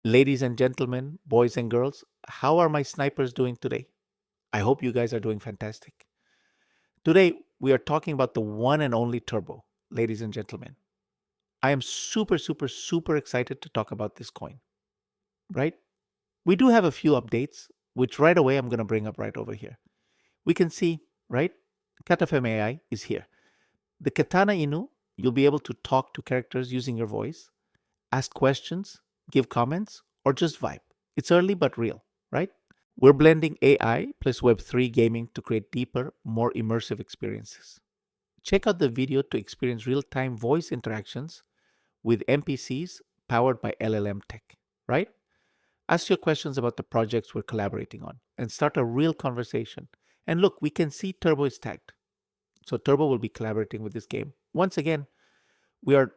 Ladies and gentlemen, boys and girls, how are my snipers doing today? I hope you guys are doing fantastic. Today, we are talking about the one and only Turbo, ladies and gentlemen. I am super excited to talk about this coin, right? We do have a few updates, which right away I'm going to bring up right over here. We can see, right? Katafem AI is here. The Katana Inu, you'll be able to talk to characters using your voice, ask questions, give comments, or just vibe. It's early but real, right? We're blending AI plus Web3 gaming to create deeper, more immersive experiences. Check out the video to experience real time voice interactions with NPCs powered by LLM tech, right? Ask your questions about the projects we're collaborating on and start a real conversation. And look, we can see Turbo is tagged. So Turbo will be collaborating with this game. Once again, we are,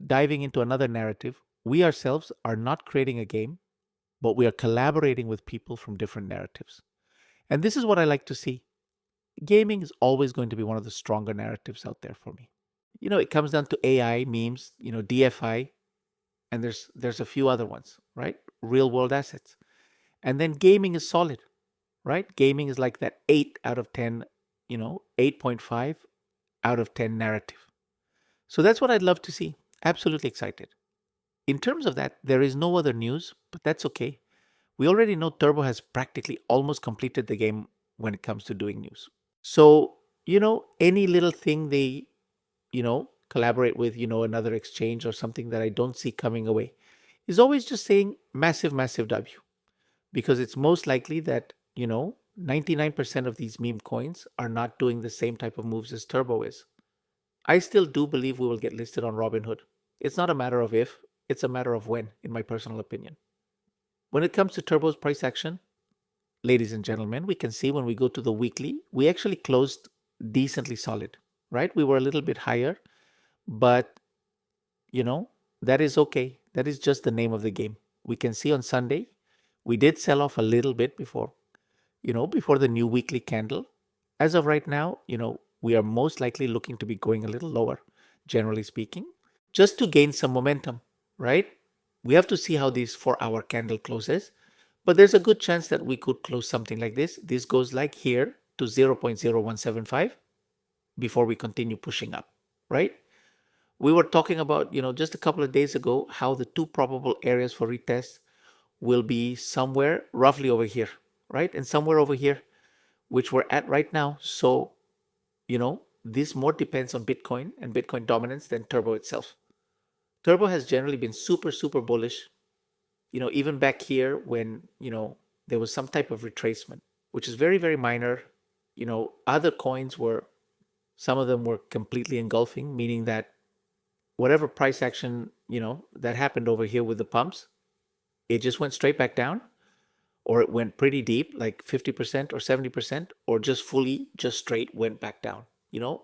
diving into another narrative. We ourselves are not creating a game, but we are collaborating with people from different narratives. And this is what I like to see. Gaming is always going to be one of the stronger narratives out there for me. It comes down to AI, memes, DFI, and there's a few other ones, right? Real world assets. And then gaming is solid, right? Gaming is like that 8 out of 10, 8.5 out of 10 narrative. So that's what I'd love to see. Absolutely excited. In terms of that, there is no other news, but that's okay. We already know Turbo has practically almost completed the game when it comes to doing news. So, any little thing they, collaborate with, another exchange or something that I don't see coming away is always just saying massive W. Because it's most likely that, 99% of these meme coins are not doing the same type of moves as Turbo is. I still do believe we will get listed on Robinhood. It's not a matter of if, it's a matter of when, in my personal opinion. When it comes to Turbo's price action, ladies and gentlemen, we can see when we go to the weekly, we actually closed decently solid, right? We were a little bit higher, but you know, that is okay. That is just the name of the game. We can see on Sunday, we did sell off a little bit before, before the new weekly candle. As of right now, we are most likely looking to be going a little lower, generally speaking, just to gain some momentum, right? We have to see how this 4 hour candle closes, but there's a good chance that we could close something like this. This goes like here to 0.0175 before we continue pushing up, right? We were talking about, just a couple of days ago, how the two probable areas for retest will be somewhere roughly over here, right? And somewhere over here, which we're at right now. So, this more depends on Bitcoin and Bitcoin dominance than Turbo itself. Turbo has generally been super bullish, even back here when, there was some type of retracement, which is very minor. Other coins were, some of them were completely engulfing, meaning that whatever price action, that happened over here with the pumps, it just went straight back down, or it went pretty deep, like 50% or 70%, or just fully, just straight went back down,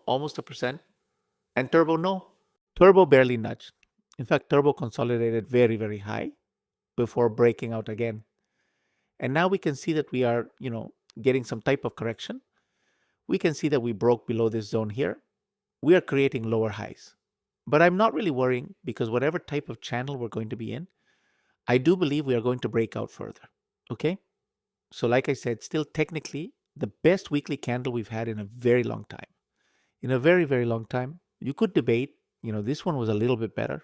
almost a percent. And Turbo, no. Turbo barely nudged. In fact, Turbo consolidated very high before breaking out again. And now we can see that we are, getting some type of correction. We can see that we broke below this zone here. We are creating lower highs. But I'm not really worrying because whatever type of channel we're going to be in, I do believe we are going to break out further. Okay? So like I said, still technically the best weekly candle we've had in a very long time. In a very long time. You could debate, this one was a little bit better.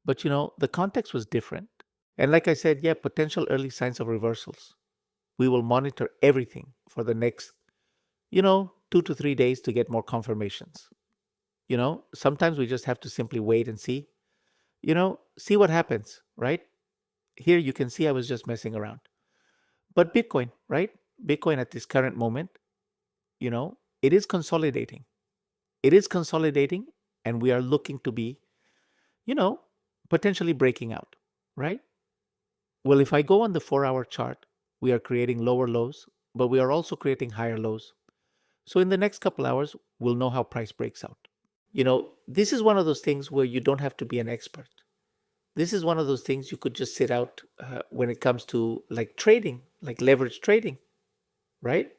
But the context was different. And like I said, yeah, potential early signs of reversals. We will monitor everything for the next, 2 to 3 days to get more confirmations. Sometimes we just have to simply wait and see, see what happens, right? Here you can see I was just messing around. But Bitcoin, right? Bitcoin at this current moment, it is consolidating. It is consolidating, and we are looking to be, you know, potentially breaking out, right? Well, if I go on the 4 hour chart, we are creating lower lows, but we are also creating higher lows. So in the next couple hours, we'll know how price breaks out. This is one of those things where you don't have to be an expert. This is one of those things you could just sit out when it comes to like trading, like leverage trading, right?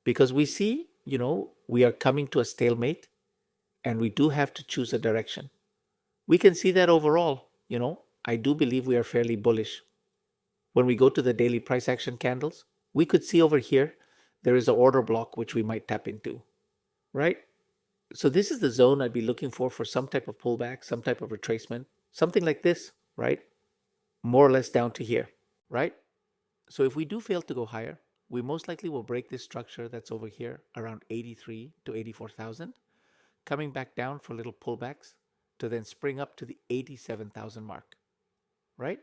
Because we see, we are coming to a stalemate and we do have to choose a direction. We can see that overall, I do believe we are fairly bullish. When we go to the daily price action candles, we could see over here, there is an order block which we might tap into, right? So this is the zone I'd be looking for some type of pullback, some type of retracement, something like this, right? More or less down to here, right? So if we do fail to go higher, we most likely will break this structure that's over here around 83 to 84,000, coming back down for little pullbacks to then spring up to the 87,000 mark, right?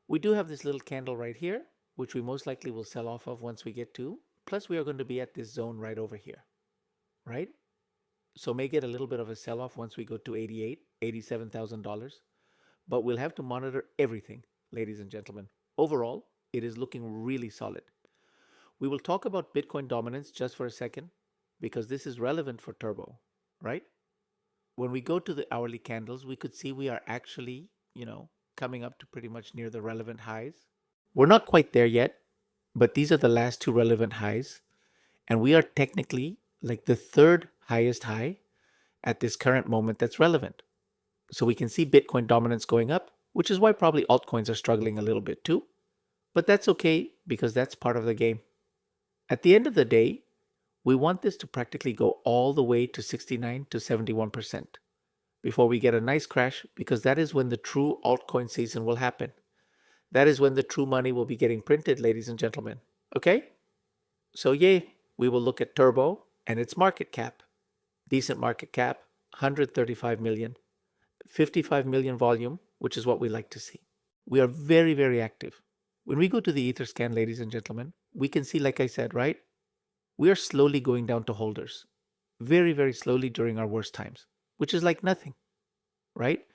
We do have this little candle right here, which we most likely will sell off of once we get to. Plus, we are going to be at this zone right over here, right? So may get a little bit of a sell-off once we go to $87,000. But we'll have to monitor everything, ladies and gentlemen. Overall, it is looking really solid. We will talk about Bitcoin dominance just for a second, because this is relevant for Turbo, right? When we go to the hourly candles, we could see we are actually, coming up to pretty much near the relevant highs. We're not quite there yet, but these are the last two relevant highs. And we are technically like the third highest high at this current moment that's relevant. So we can see Bitcoin dominance going up, which is why probably altcoins are struggling a little bit too. But that's okay because that's part of the game. At the end of the day, we want this to practically go all the way to 69 to 71% before we get a nice crash, because that is when the true altcoin season will happen. That is when the true money will be getting printed, ladies and gentlemen. Okay? So yay, we will look at Turbo and its market cap. Decent market cap, 135 million, 55 million volume, which is what we like to see. We are very, very active. When we go to the Etherscan, ladies and gentlemen, we can see, like I said, right? We are slowly going down to holders. Very, very slowly during our worst times, which is like nothing, right?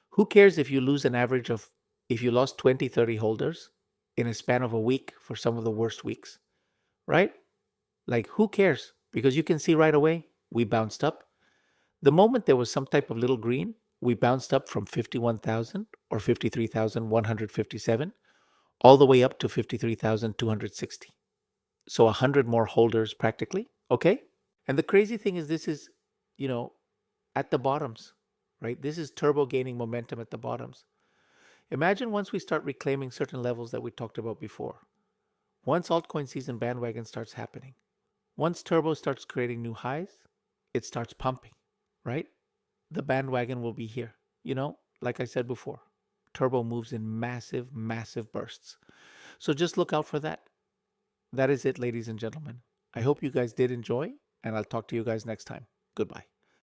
Who cares if you lose an average of, if you lost 20, 30 holders in a span of a week for some of the worst weeks, right? Like, who cares? Because you can see right away, we bounced up. The moment there was some type of little green, we bounced up from 51,000 or 53,157 all the way up to 53,260. So 100 more holders practically, okay? And the crazy thing is this is, you know, at the bottoms, right? This is turbo gaining momentum at the bottoms. Imagine once we start reclaiming certain levels that we talked about before. Once altcoin season bandwagon starts happening, once turbo starts creating new highs, it starts pumping, right? The bandwagon will be here. Like I said before, turbo moves in massive, massive bursts. So just look out for that. That is it, ladies and gentlemen. I hope you guys did enjoy, and I'll talk to you guys next time. Goodbye.